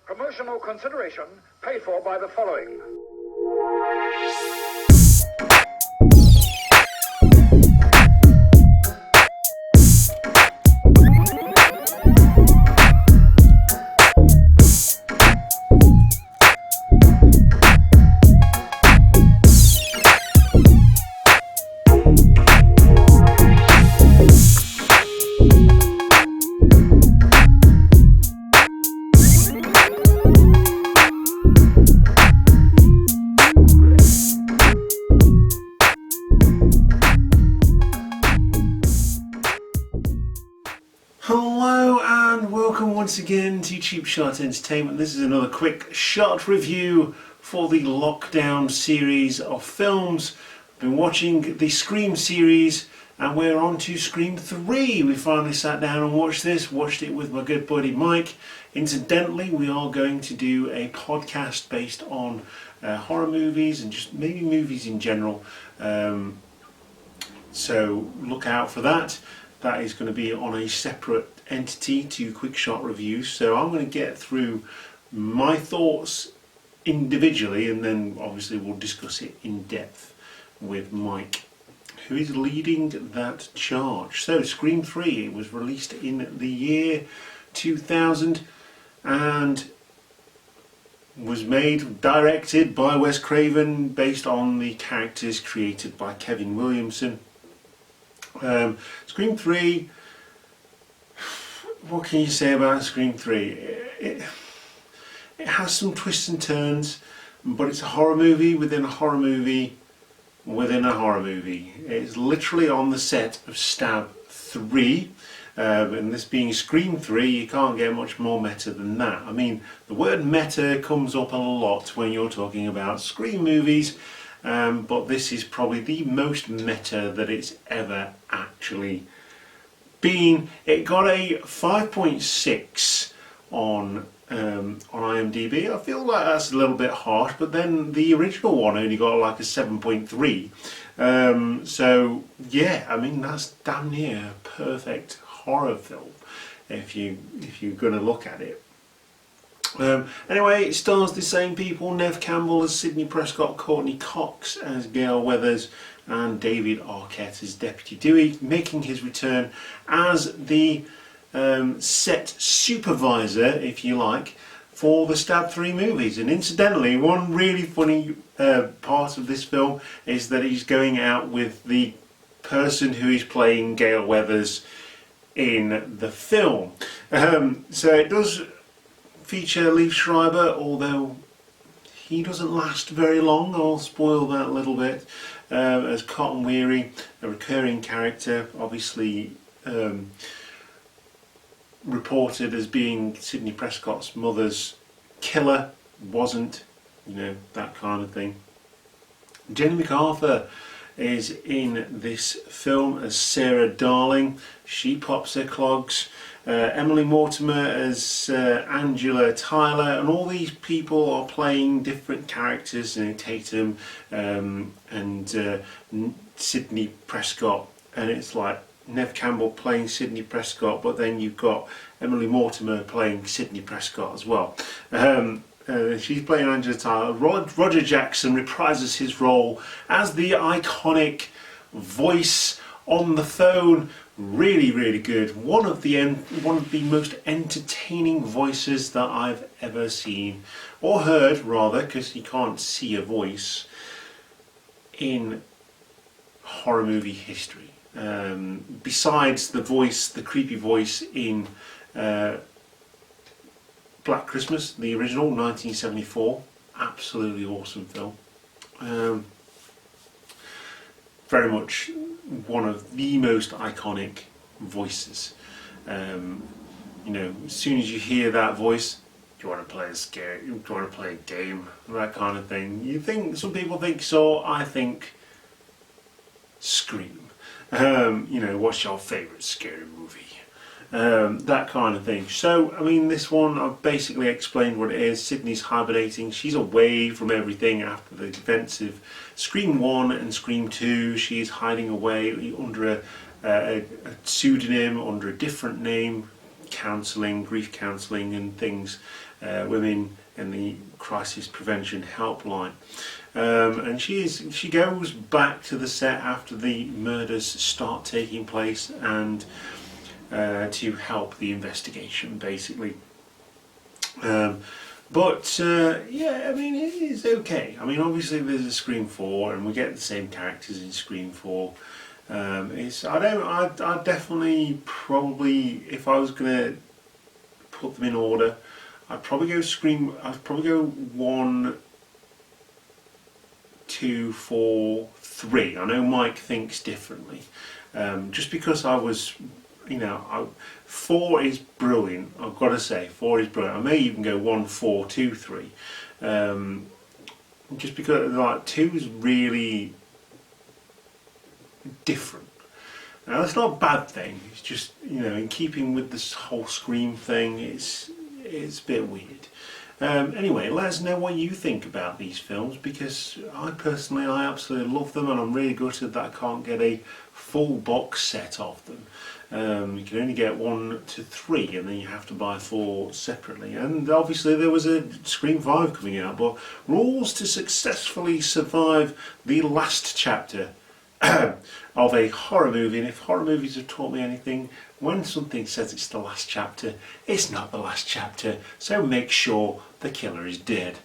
Promotional consideration paid for by the following. Hello and welcome once again to Cheap Shot Entertainment. This is another quick short review for the lockdown series of films. I've been watching the Scream series and we're on to Scream 3. We finally sat down and watched it with my good buddy Mike. Incidentally, we are going to do a podcast based on horror movies and just maybe movies in general. So look out for that. That is going to be on a separate entity to quick shot reviews. So I'm going to get through my thoughts individually and then obviously we'll discuss it in depth with Mike, who is leading that charge. So Scream 3, it was released in the year 2000 and was directed by Wes Craven based on the characters created by Kevin Williamson. Scream 3, what can you say about Scream 3? It has some twists and turns, but it's a horror movie within a horror movie within a horror movie. It's literally on the set of Stab 3, and this being Scream 3, you can't get much more meta than that. I mean, the word meta comes up a lot when you're talking about Scream movies. But this is probably the most meta that it's ever actually been. It got a 5.6 on IMDb. I feel like that's a little bit harsh, but then the original one only got like a 7.3. So yeah, I mean that's damn near a perfect horror film if you're going to look at it. Anyway, it stars the same people: Neve Campbell as Sidney Prescott, Courtney Cox as Gale Weathers, and David Arquette as Deputy Dewey, making his return as the set supervisor, if you like, for the Stab 3 movies. And incidentally, one really funny part of this film is that he's going out with the person who is playing Gale Weathers in the film. So it does feature Liev Schreiber, although he doesn't last very long. I'll spoil that a little bit. As Cotton Weary, a recurring character, obviously reported as being Sidney Prescott's mother's killer, wasn't, that kind of thing. Jenny MacArthur is in this film as Sarah Darling. She pops her clogs. Emily Mortimer as Angela Tyler, and all these people are playing different characters, Tatum and Sidney Prescott, and it's like Neve Campbell playing Sidney Prescott, but then you've got Emily Mortimer playing Sidney Prescott as well. She's playing Angela Tyler. Roger Jackson reprises his role as the iconic voice on the phone. Really, really good. One of the most entertaining voices that I've ever seen, or heard rather, because you can't see a voice, in horror movie history. Besides the creepy voice in Black Christmas, the original, 1974. Absolutely awesome film. Very much one of the most iconic voices. As soon as you hear that voice, do you want to play do you want to play a game? That kind of thing. Some people think so, I think Scream. What's your favourite scary movie? That kind of thing. So, I mean, this one, I've basically explained what it is. Sydney's hibernating. She's away from everything after the events of Scream 1 and Scream 2. She's hiding away under a pseudonym, under a different name, counselling, grief counselling and things, women in the crisis prevention helpline. And she goes back to the set after the murders start taking place, and to help the investigation, basically. But yeah, I mean, it is okay. I mean, obviously there's a Scream 4, and we get the same characters in Scream 4. I definitely probably, if I was gonna put them in order, I'd probably go 1, 2, 4, 3. I know Mike thinks differently. Just because I was, 4 is brilliant. I've got to say, 4 is brilliant. I may even go 1, 4, 2, 3. Just because like 2 is really different. Now that's not a bad thing. It's just, in keeping with this whole Scream thing, it's a bit weird. Anyway, let us know what you think about these films, because I absolutely love them, and I'm really gutted that I can't get a full box set of them. You can only get 1 to 3, and then you have to buy 4 separately. And obviously there was a Scream 5 coming out, but rules to successfully survive the last chapter of a horror movie. And if horror movies have taught me anything, when something says it's the last chapter, it's not the last chapter, so make sure the killer is dead.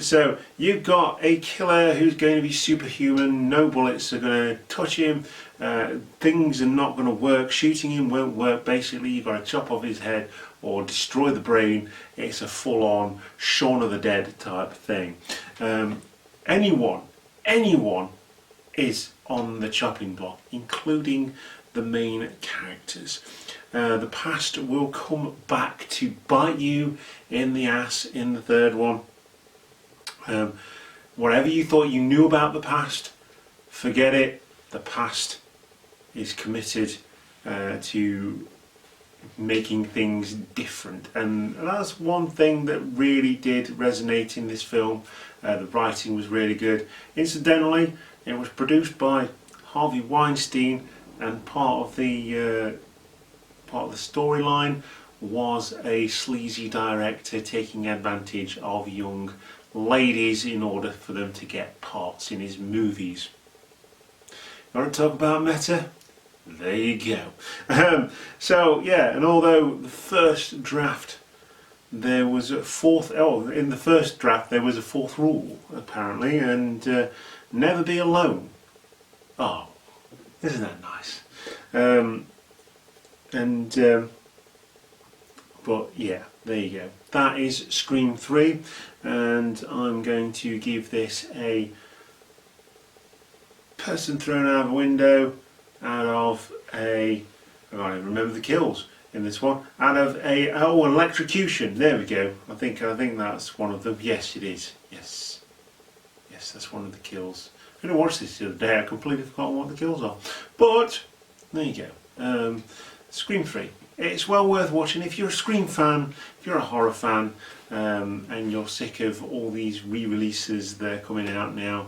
So you've got a killer who's going to be superhuman, no bullets are going to touch him, things are not going to work, shooting him won't work. Basically you've got to chop off his head or destroy the brain. It's a full-on Shaun of the Dead type thing. Anyone is on the chopping block, including the main characters. The past will come back to bite you in the ass in the third one. Whatever you thought you knew about the past, forget it. The past is committed to making things different, and that's one thing that really did resonate in this film. The writing was really good. Incidentally, it was produced by Harvey Weinstein, and part of the storyline was a sleazy director taking advantage of young ladies in order for them to get parts in his movies. You want to talk about meta? There you go. So yeah, and although the first draft there was a fourth, in the first draft there was a fourth rule apparently, and never be alone. Oh, isn't that nice? But yeah, there you go. That is Scream 3, and I'm going to give this a person thrown out of a window out of a, I can't even remember the kills in this one, out of a, an electrocution. There we go. I think that's one of them. Yes, it is. Yes, that's one of the kills. I didn't watch this the other day. I completely forgot what the kills are. But there you go. Scream 3. It's well worth watching if you're a Scream fan, if you're a horror fan, and you're sick of all these re-releases that are coming out now.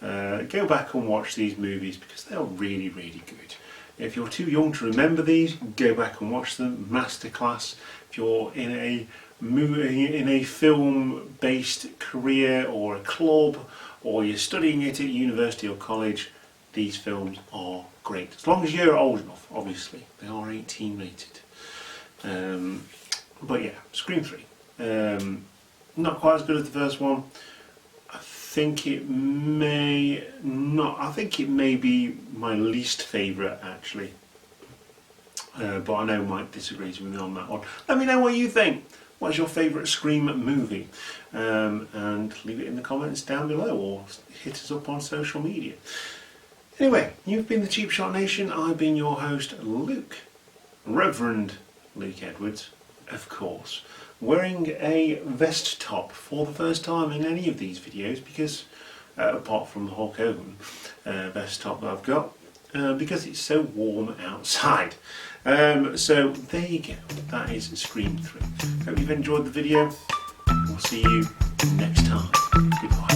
Go back and watch these movies because they're really, really good. If you're too young to remember these, go back and watch them. Masterclass. If you're in a film-based career or a club, or you're studying it at university or college, these films are great. As long as you're old enough, obviously. They are 18 rated. But yeah, Scream 3. Not quite as good as the first one. I think it may be my least favourite actually. But I know Mike disagrees with me on that one. Let me know what you think. What's your favourite Scream movie? And leave it in the comments down below, or hit us up on social media. Anyway, you've been the Cheap Shot Nation. I've been your host, Luke. Reverend Luke Edwards, of course. Wearing a vest top for the first time in any of these videos, because, apart from the Hulk Hogan vest top that I've got, because it's so warm outside. So there you go. That is Scream 3. Hope you've enjoyed the video. We'll see you next time. Goodbye.